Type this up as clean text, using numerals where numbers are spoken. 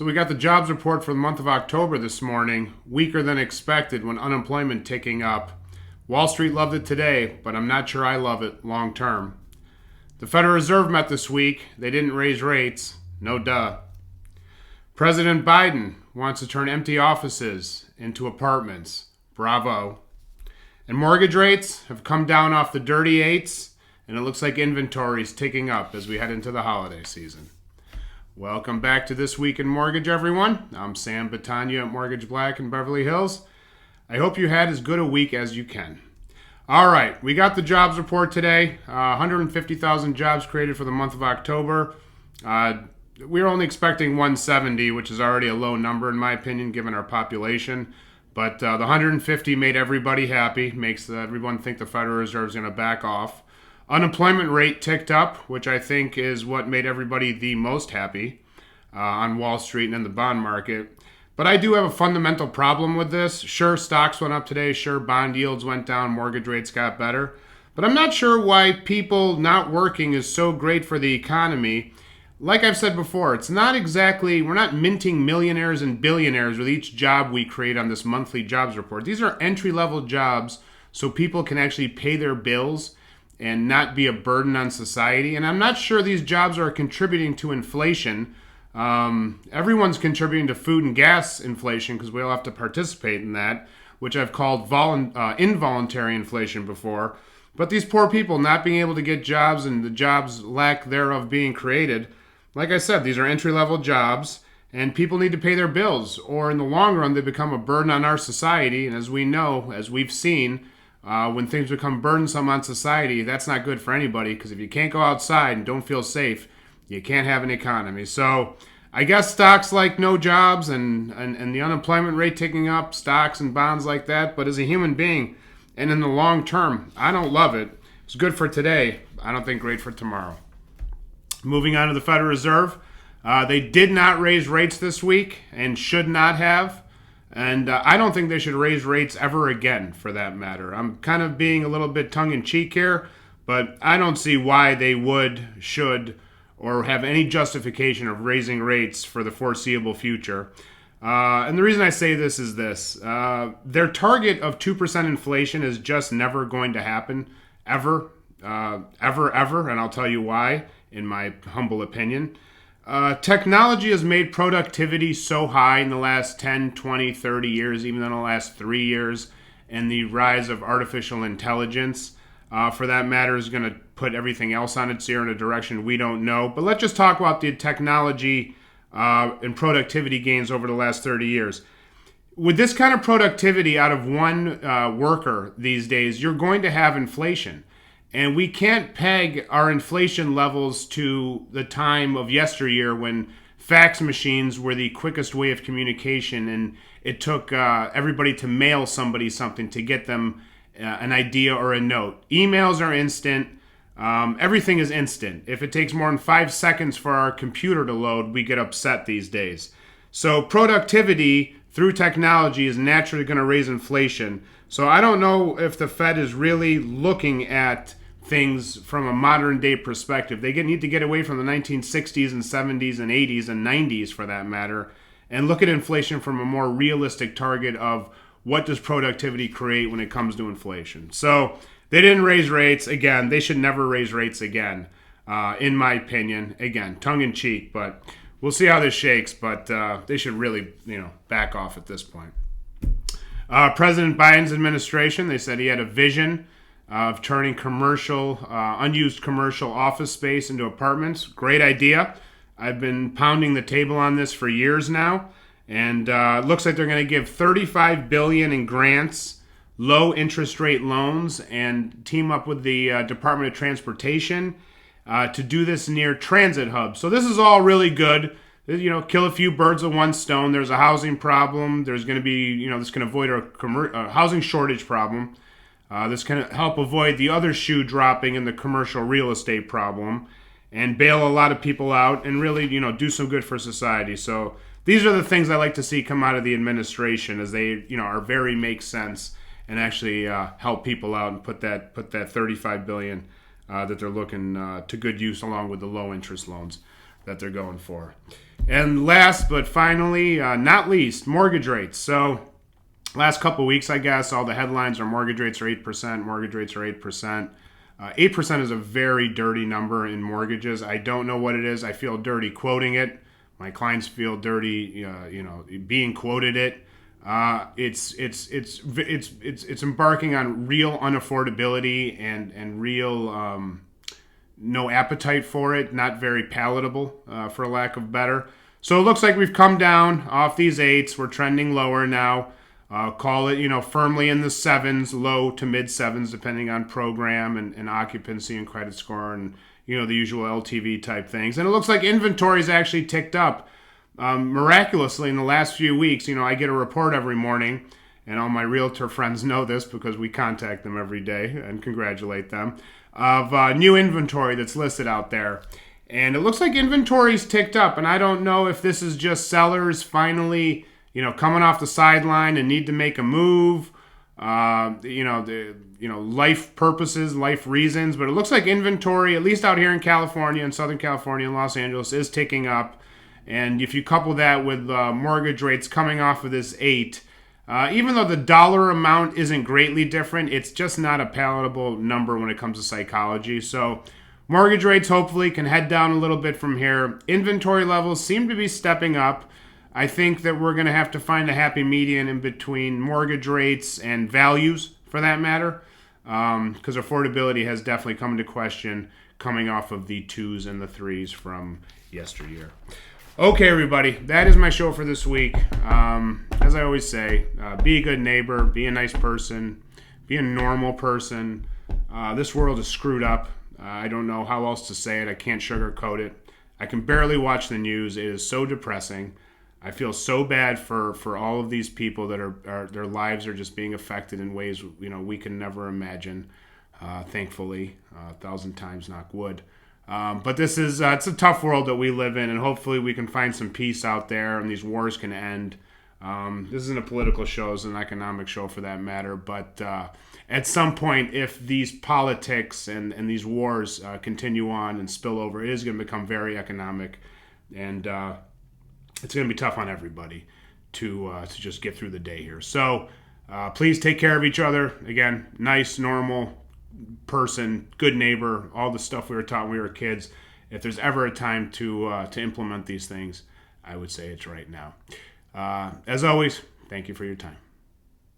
So we got the jobs report for the month of October this morning, weaker than expected when unemployment ticking up. Wall Street loved it today, but I'm not sure I love it long term. The Federal Reserve met this week. They didn't raise rates. No duh. President Biden wants to turn empty offices into apartments. Bravo. And mortgage rates have come down off the dirty eights, and it looks like inventory is ticking up as we head into the holiday season. Welcome back to This Week in Mortgage, everyone. I'm Sam Battaglia at Mortgage Black in Beverly Hills. I hope you had as good a week as you can. All right, we got the jobs report today. 150,000 jobs created for the month of October. We were only expecting 170, which is already a low number in my opinion, given our population. But the 150 made everybody happy, makes everyone think the Federal Reserve is going to back off. Unemployment rate ticked up, which I think is what made everybody the most happy on Wall Street and in the bond market. But I do have a fundamental problem with this. Sure, stocks went up today. Sure, bond yields went down. Mortgage rates got better. But I'm not sure why people not working is so great for the economy. Like I've said before, it's not exactly, we're not minting millionaires and billionaires with each job we create on this monthly jobs report. These are entry-level jobs so people can actually pay their bills and not be a burden on society. And I'm not sure these jobs are contributing to inflation. Everyone's contributing to food and gas inflation because we all have to participate in that, which I've called involuntary inflation before. But these poor people not being able to get jobs and the jobs lack thereof being created, like I said, these are entry-level jobs and people need to pay their bills, or in the long run they become a burden on our society. And as we know, as we've seen, when things become burdensome on society, that's not good for anybody, because if you can't go outside and don't feel safe, you can't have an economy. So I guess stocks like no jobs and the unemployment rate ticking up, stocks and bonds like that. But as a human being and in the long term, I don't love it. It's good for today. I don't think great for tomorrow. Moving on to the Federal Reserve. They did not raise rates this week and should not have. And I don't think they should raise rates ever again, for that matter. I'm kind of being a little bit tongue-in-cheek here, but I don't see why they would, should, or have any justification of raising rates for the foreseeable future. And the reason I say this is this. Their target of 2% inflation is just never going to happen, ever, and I'll tell you why, in my humble opinion. Technology has made productivity so high in the last 10, 20, 30 years, even in the last 3 years, and the rise of artificial intelligence, for that matter, is going to put everything else on its ear in a direction we don't know. But let's just talk about the technology and productivity gains over the last 30 years. With this kind of productivity out of one worker these days, you're going to have inflation. And we can't peg our inflation levels to the time of yesteryear when fax machines were the quickest way of communication, and it took everybody to mail somebody something to get them an idea or a note. Emails are instant. Everything is instant. If it takes more than 5 seconds for our computer to load, we get upset these days. So productivity through technology is naturally going to raise inflation. So I don't know if the Fed is really looking at things from a modern day perspective. They need to get away from the 1960s and 70s and 80s and 90s, for that matter, and look at inflation from a more realistic target of what does productivity create when it comes to inflation. So they didn't raise rates. Again, they should never raise rates again, in my opinion. Again, tongue-in-cheek, but we'll see how this shakes. But they should really, back off at this point. President Biden's administration, they said he had a vision of turning unused commercial office space into apartments. Great idea. I've been pounding the table on this for years now, and it looks like they're going to give $35 billion in grants, low interest rate loans, and team up with the Department of Transportation to do this near transit hubs. So this is all really good. Kill a few birds with one stone. There's a housing problem. There's going to be, this can avoid a housing shortage problem. This can help avoid the other shoe dropping in the commercial real estate problem and bail a lot of people out and really, do some good for society. So these are the things I like to see come out of the administration, as they, are very make sense and actually help people out and put that $35 billion that they're looking to good use, along with the low interest loans that they're going for. And last but finally, not least, mortgage rates. So last couple of weeks, I guess, all the headlines are mortgage rates are 8%, mortgage rates are 8%. 8% is a very dirty number in mortgages. I don't know what it is. I feel dirty quoting it. My clients feel dirty, being quoted it. It's embarking on real unaffordability and real no appetite for it. Not very palatable, for lack of better. So it looks like we've come down off these eights. We're trending lower now. Call it, firmly in the sevens, low to mid sevens, depending on program and occupancy and credit score and, the usual LTV type things. And it looks like inventory's actually ticked up miraculously in the last few weeks. I get a report every morning, and all my realtor friends know this because we contact them every day and congratulate them, of new inventory that's listed out there. And it looks like inventory's ticked up, and I don't know if this is just sellers finally, coming off the sideline and need to make a move, life purposes, life reasons. But it looks like inventory, at least out here in California, in Southern California, and Los Angeles, is ticking up. And if you couple that with mortgage rates coming off of this 8, even though the dollar amount isn't greatly different, it's just not a palatable number when it comes to psychology. So mortgage rates hopefully can head down a little bit from here. Inventory levels seem to be stepping up. I think that we're going to have to find a happy median in between mortgage rates and values, for that matter, because affordability has definitely come into question coming off of the 2s and the 3s from yesteryear. Okay, everybody, that is my show for this week. As I always say, be a good neighbor, be a nice person, be a normal person. This world is screwed up. I don't know how else to say it. I can't sugarcoat it. I can barely watch the news. It is so depressing. I feel so bad for all of these people that are their lives are just being affected in ways we can never imagine. Thankfully, 1,000 times knock wood. But this is it's a tough world that we live in, and hopefully we can find some peace out there and these wars can end. This isn't a political show; it's an economic show for that matter. But at some point, if these politics and these wars continue on and spill over, it is going to become very economic, and it's going to be tough on everybody to just get through the day here. So please take care of each other. Again, nice, normal person, good neighbor, all the stuff we were taught when we were kids. If there's ever a time to implement these things, I would say it's right now. As always, thank you for your time.